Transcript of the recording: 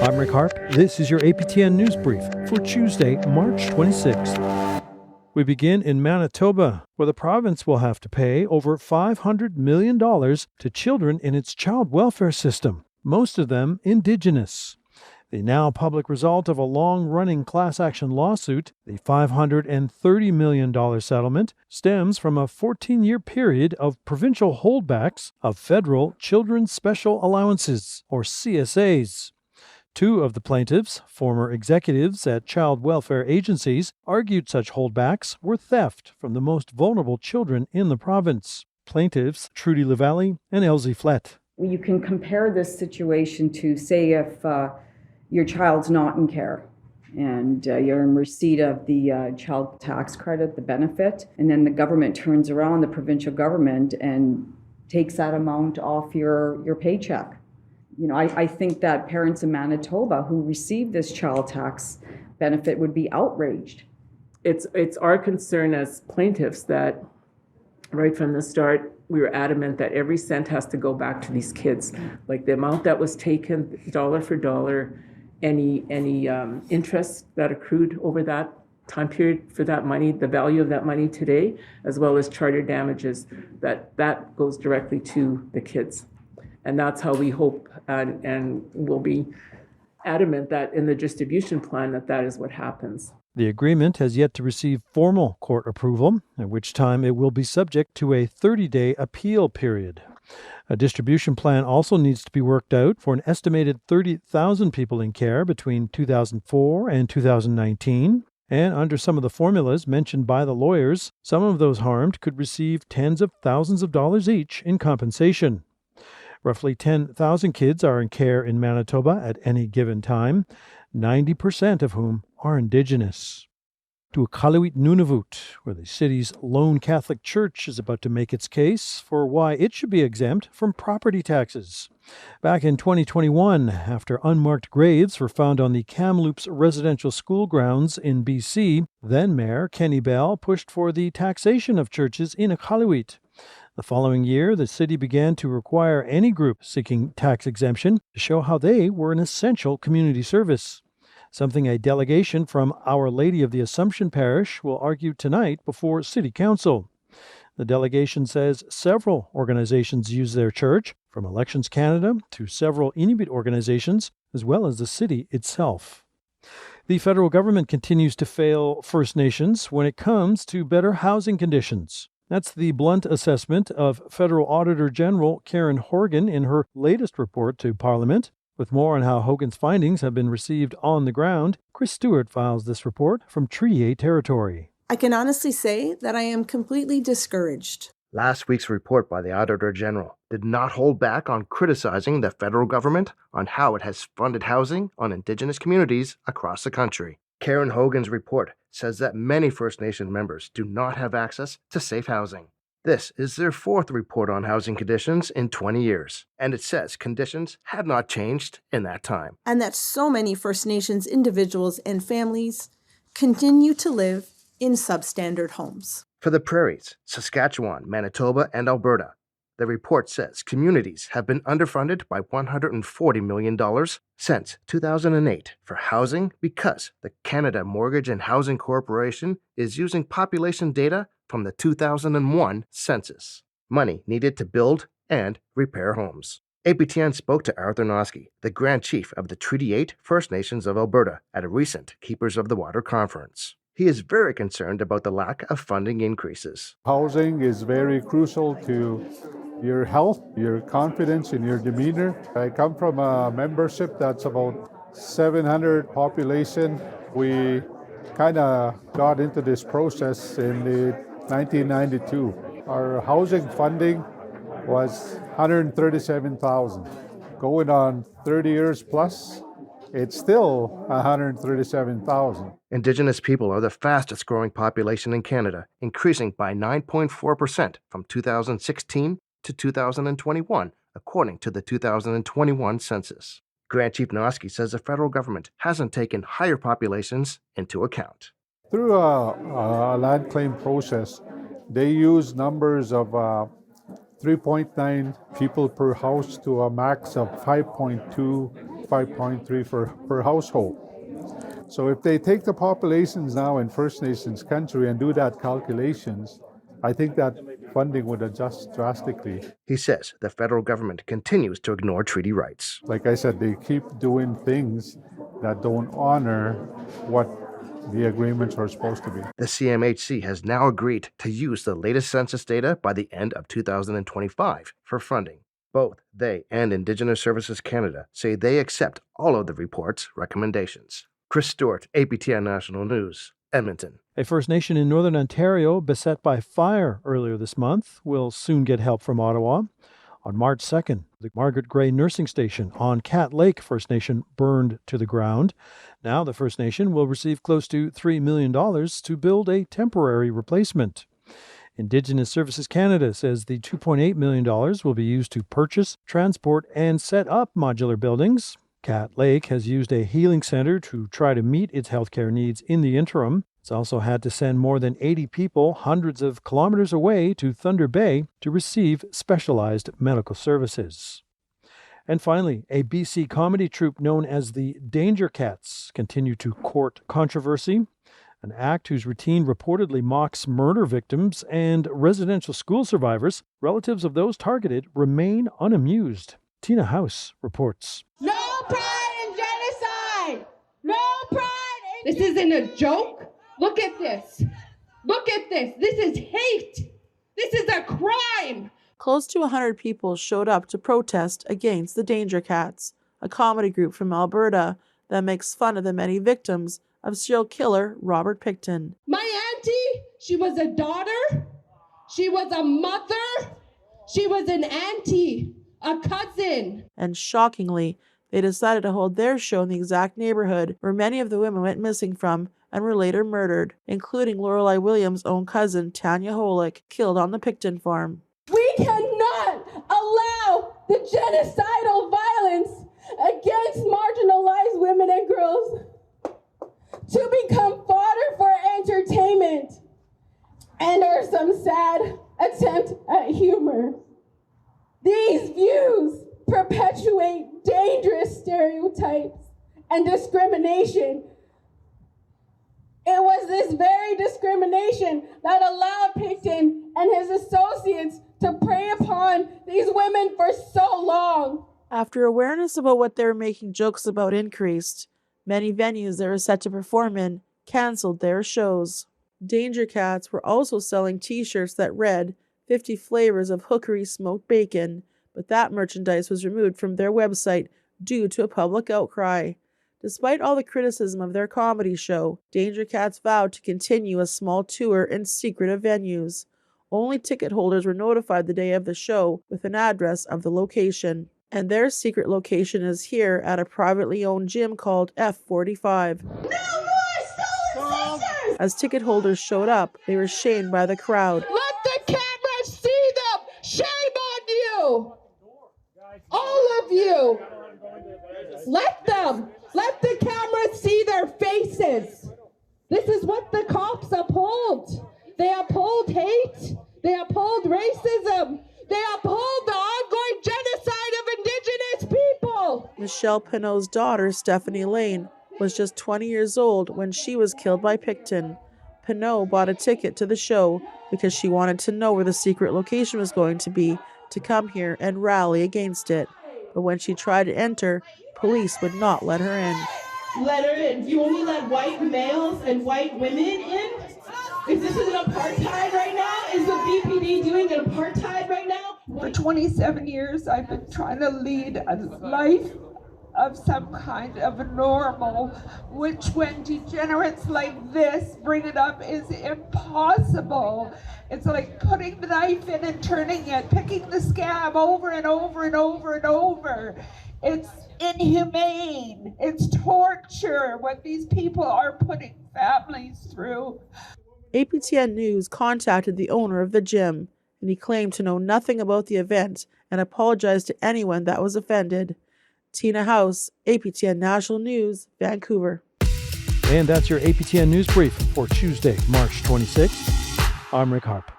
I'm Rick Harp. This is your APTN News Brief for Tuesday, March 26th. We begin in Manitoba, where the province will have to pay over $500 million to children in its child welfare system, most of them Indigenous. The now public result of a long-running class action lawsuit, the $530 million settlement, stems from a 14-year period of provincial holdbacks of federal Children's Special Allowances, or CSAs. Two of the plaintiffs, former executives at child welfare agencies, argued such holdbacks were theft from the most vulnerable children in the province. Plaintiffs Trudy Lavalley and Elsie Flett. You can compare this situation to, say, if your child's not in care and you're in receipt of the child tax credit, the benefit, and then the government turns around, the provincial government, and takes that amount off your paycheck. You know, I think that parents in Manitoba who receive this child tax benefit would be outraged. It's our concern as plaintiffs that right from the start, we were adamant that every cent has to go back to these kids. Like the amount that was taken, dollar for dollar, any interest that accrued over that time period for that money, the value of that money today, as well as charter damages, that goes directly to the kids. And that's how we hope and will be adamant that in the distribution plan that is what happens. The agreement has yet to receive formal court approval, at which time it will be subject to a 30-day appeal period. A distribution plan also needs to be worked out for an estimated 30,000 people in care between 2004 and 2019. And under some of the formulas mentioned by the lawyers, some of those harmed could receive tens of thousands of dollars each in compensation. Roughly 10,000 kids are in care in Manitoba at any given time, 90% of whom are Indigenous. To Iqaluit Nunavut, where the city's lone Catholic church is about to make its case for why it should be exempt from property taxes. Back in 2021, after unmarked graves were found on the Kamloops residential school grounds in BC, then-Mayor Kenny Bell pushed for the taxation of churches in Iqaluit. The following year, the city began to require any group seeking tax exemption to show how they were an essential community service, something a delegation from Our Lady of the Assumption Parish will argue tonight before City Council. The delegation says several organizations use their church, from Elections Canada to several Inuit organizations, as well as the city itself. The federal government continues to fail First Nations when it comes to better housing conditions. That's the blunt assessment of Federal Auditor General Karen Horgan in her latest report to Parliament. With more on how Hogan's findings have been received on the ground, Chris Stewart files this report from Treaty 8 territory. I can honestly say that I am completely discouraged. Last week's report by the Auditor General did not hold back on criticizing the federal government on how it has funded housing on Indigenous communities across the country. Karen Hogan's report says that many First Nation members do not have access to safe housing. This is their fourth report on housing conditions in 20 years, and it says conditions have not changed in that time. And that so many First Nations individuals and families continue to live in substandard homes. For the prairies, Saskatchewan, Manitoba, and Alberta, the report says communities have been underfunded by $140 million since 2008 for housing because the Canada Mortgage and Housing Corporation is using population data from the 2001 census. Money needed to build and repair homes. APTN spoke to Arthur Noski, the Grand Chief of the Treaty 8 First Nations of Alberta, at a recent Keepers of the Water conference. He is very concerned about the lack of funding increases. Housing is very crucial to your health, your confidence, and your demeanor. I come from a membership that's about 700 population. We kind of got into this process in the 1992. Our housing funding was $137,000. Going on 30 years plus, it's still $137,000. Indigenous people are the fastest growing population in Canada, increasing by 9.4% from 2016 to 2021, according to the 2021 census. Grand Chief Noski says the federal government hasn't taken higher populations into account. Through a land claim process, they use numbers of 3.9 people per house to a max of 5.2, 5.3 per household. So if they take the populations now in First Nations country and do that calculations, I think that funding would adjust drastically. He says the federal government continues to ignore treaty rights. Like I said, they keep doing things that don't honor what the agreements are supposed to be. The CMHC has now agreed to use the latest census data by the end of 2025 for funding. Both they and Indigenous Services Canada say they accept all of the report's recommendations. Chris Stewart, APTN National News, Edmonton. A First Nation in Northern Ontario beset by fire earlier this month will soon get help from Ottawa. On March 2nd, the Margaret Gray Nursing Station on Cat Lake First Nation burned to the ground. Now the First Nation will receive close to $3 million to build a temporary replacement. Indigenous Services Canada says the $2.8 million will be used to purchase, transport, and set up modular buildings. Cat Lake has used a healing center to try to meet its healthcare needs in the interim. It's also had to send more than 80 people hundreds of kilometers away to Thunder Bay to receive specialized medical services. And finally, a BC comedy troupe known as the Danger Cats continue to court controversy. An act whose routine reportedly mocks murder victims and residential school survivors. Relatives of those targeted remain unamused. Tina House reports. No pride in genocide! No pride in... This isn't a joke. Look at this. Look at this. This is hate. This is a crime. Close to 100 people showed up to protest against the Danger Cats, a comedy group from Alberta that makes fun of the many victims of serial killer Robert Pickton. My auntie, she was a daughter, she was a mother, she was an auntie, a cousin. And shockingly, they decided to hold their show in the exact neighborhood where many of the women went missing from and were later murdered, including Lorelei Williams' own cousin, Tanya Holick, killed on the Pickton farm. We cannot allow the genocidal violence against marginalized women and girls to become fodder for entertainment and or some sad attempt at humor. These views perpetuate dangerous stereotypes and discrimination. It was this very discrimination that allowed Pickton and his associates to prey upon these women for so long. After awareness about what they were making jokes about increased, many venues they were set to perform in canceled their shows. Danger Cats were also selling t-shirts that read 50 flavors of hookery smoked bacon, but that merchandise was removed from their website due to a public outcry. Despite all the criticism of their comedy show, Danger Cats vowed to continue a small tour in secretive venues. Only ticket holders were notified the day of the show with an address of the location. And their secret location is here at a privately owned gym called F45. No more stolen sisters! As ticket holders showed up, they were shamed by the crowd. Let the camera see them! Shame on you! All of you! Let the camera see their faces! This is what the cops uphold. They uphold hate. They uphold racism. They uphold the ongoing genocide of Indigenous people. Michelle Pinot's daughter, Stephanie Lane, was just 20 years old when she was killed by Pickton. Pinot bought a ticket to the show because she wanted to know where the secret location was going to be to come here and rally against it. But when she tried to enter, police would not let her in. Let her in. You only let white males and white women in? Is this an apartheid right now? Is the BPD doing an apartheid right now? For 27 years, I've been trying to lead a life of some kind of normal, which when degenerates like this bring it up is impossible. It's like putting the knife in and turning it, picking the scab over and over and over and over. It's inhumane. It's torture what these people are putting families through. APTN News contacted the owner of the gym, and he claimed to know nothing about the event and apologized to anyone that was offended. Tina House, APTN National News, Vancouver. And that's your APTN News Brief for Tuesday, March 26th. I'm Rick Harp.